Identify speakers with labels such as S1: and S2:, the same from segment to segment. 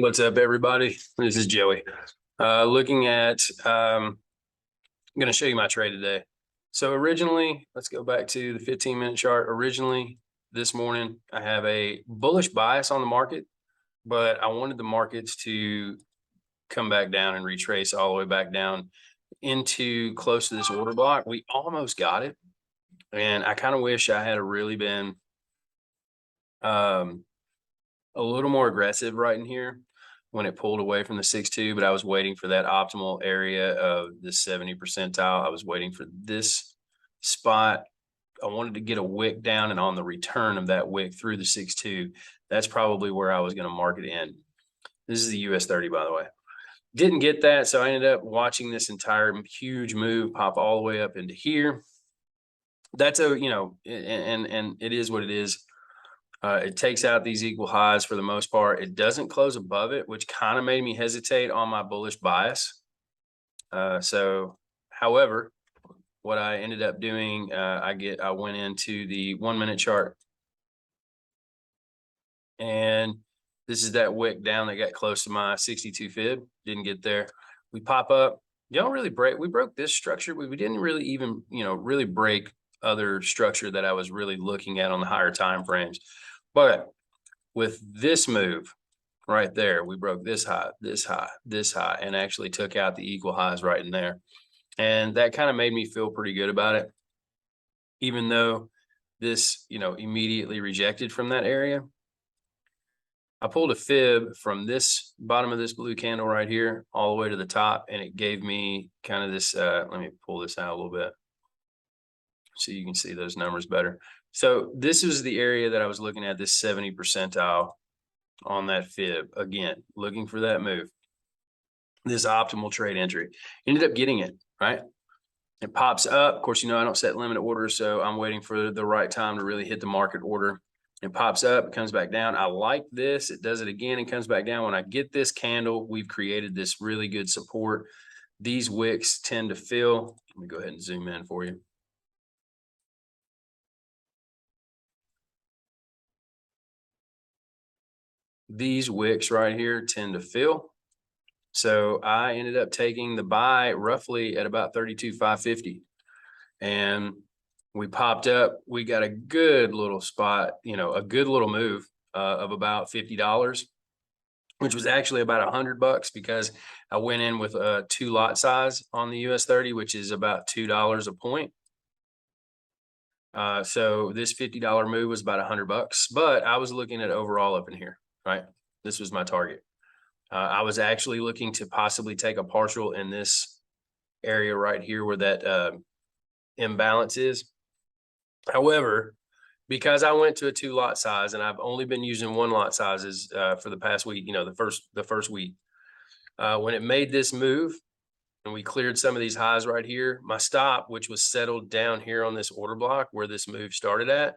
S1: What's up, everybody? This is Joey. Looking at, I'm going to show you my trade today. So originally, let's go back to the 15-minute chart. Originally, this morning, I have a bullish bias on the market, but I wanted the markets to come back down and retrace all the way back down into close to this order block. We almost got it. And I kind of wish I had really been a little more aggressive right in here when it pulled away from the 6.2, but I was waiting for that optimal area of the 70 percentile. I was waiting for this spot. I wanted to get a wick down, and on the return of that wick through the 6.2, that's probably where I was going to mark it in. This is the US 30, by the way. Didn't get that, so I ended up watching this entire huge move pop all the way up into here. That's and it is what it is. It takes out these equal highs for the most part. It doesn't close above it, which kind of made me hesitate on my bullish bias. However, what I ended up doing, I went into the 1-minute chart, and this is that wick down that got close to my 62 fib. Didn't get there. We pop up. Don't really break. We broke this structure. We didn't really even, really break other structure that I was really looking at on the higher time frames. But with this move right there, we broke this high, this high, this high, and actually took out the equal highs right in there. And that kind of made me feel pretty good about it, even though this, immediately rejected from that area. I pulled a fib from this bottom of this blue candle right here all the way to the top, and it gave me kind of this, let me pull this out a little bit so you can see those numbers better. So this is the area that I was looking at, this 70 percentile on that fib. Again, looking for that move, this optimal trade entry. Ended up getting it, right? It pops up. Of course, I don't set limit orders, so I'm waiting for the right time to really hit the market order. It pops up, it comes back down. I like this. It does it again and comes back down. When I get this candle, we've created this really good support. These wicks tend to fill. Let me go ahead and zoom in for you. These wicks right here tend to fill. So I ended up taking the buy roughly at about 32,550. And we popped up. We got a good little spot, a good little move of about $50, which was actually about $100 because I went in with a 2 lot size on the US 30, which is about $2 a point. So this $50 move was about $100, but I was looking at overall up in here, right? This was my target. I was actually looking to possibly take a partial in this area right here where that imbalance is. However, because I went to a 2 lot size and I've only been using 1 lot sizes for the past week, the first week, when it made this move and we cleared some of these highs right here, my stop, which was settled down here on this order block where this move started at,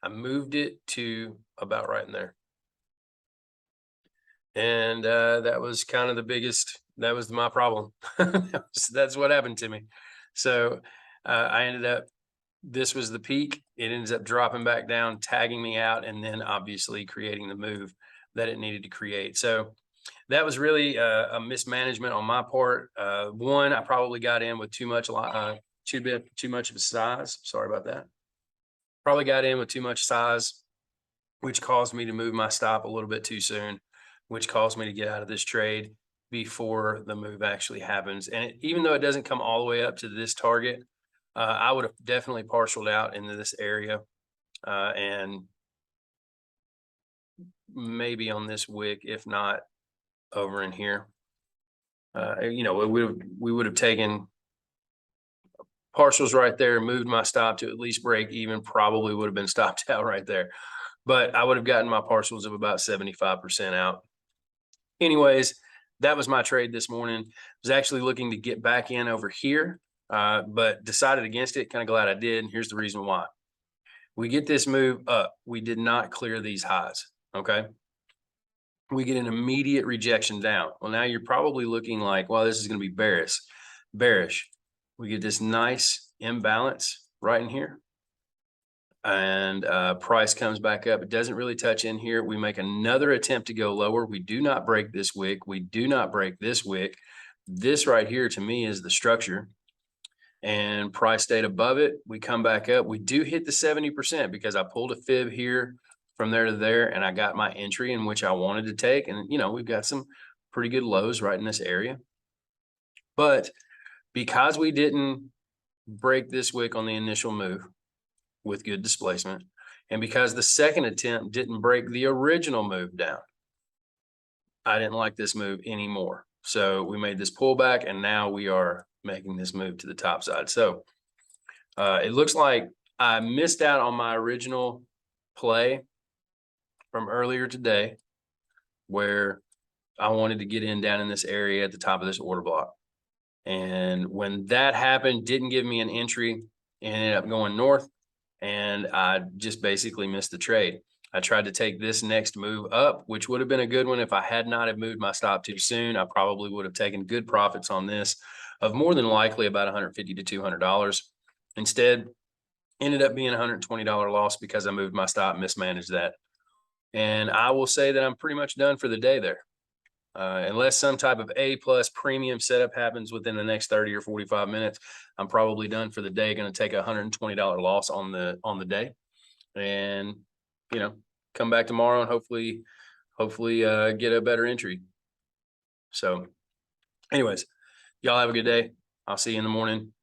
S1: I moved it to about right in there. And that was kind of that was my problem. That's what happened to me. So I ended up, this was the peak. It ends up dropping back down, tagging me out, and then obviously creating the move that it needed to create. So that was really a mismanagement on my part. One, I probably got in with too much of a size. Sorry about that. Probably got in with too much size, which caused me to move my stop a little bit too soon, which caused me to get out of this trade before the move actually happens. And even though it doesn't come all the way up to this target, I would have definitely partialed out into this area and maybe on this wick, if not over in here. We would have taken partials right there, moved my stop to at least break even, probably would have been stopped out right there. But I would have gotten my partials of about 75% out. Anyways, that was my trade this morning. I was actually looking to get back in over here, but decided against it. Kind of glad I did. And here's the reason why. We get this move up. We did not clear these highs, okay? We get an immediate rejection down. Well, now you're probably looking like, well, this is going to be bearish. We get this nice imbalance right in here. and price comes back up. It doesn't really touch in here. We make another attempt to go lower. We do not break this wick. We do not break this wick. This right here to me is the structure, and price stayed above it. We come back up. We do hit the 70% because I pulled a fib here from there to there, and I got my entry in which I wanted to take. And, you know, we've got some pretty good lows right in this area. But because we didn't break this wick on the initial move with good displacement, and because the second attempt didn't break the original move down, I didn't like this move anymore. So we made this pullback, and now we are making this move to the top side. So it looks like I missed out on my original play from earlier today, where I wanted to get in down in this area at the top of this order block. And when that happened, didn't give me an entry, ended up going north, and I just basically missed the trade. I tried to take this next move up, which would have been a good one if I had not have moved my stop too soon. I probably would have taken good profits on this of more than likely about $150 to $200. Instead, ended up being $120 loss because I moved my stop, mismanaged that. And I will say that I'm pretty much done for the day there. Unless some type of A+ premium setup happens within the next 30 or 45 minutes, I'm probably done for the day. Going to take a $120 loss on the day, and come back tomorrow and hopefully get a better entry. So anyways, y'all have a good day. I'll see you in the morning.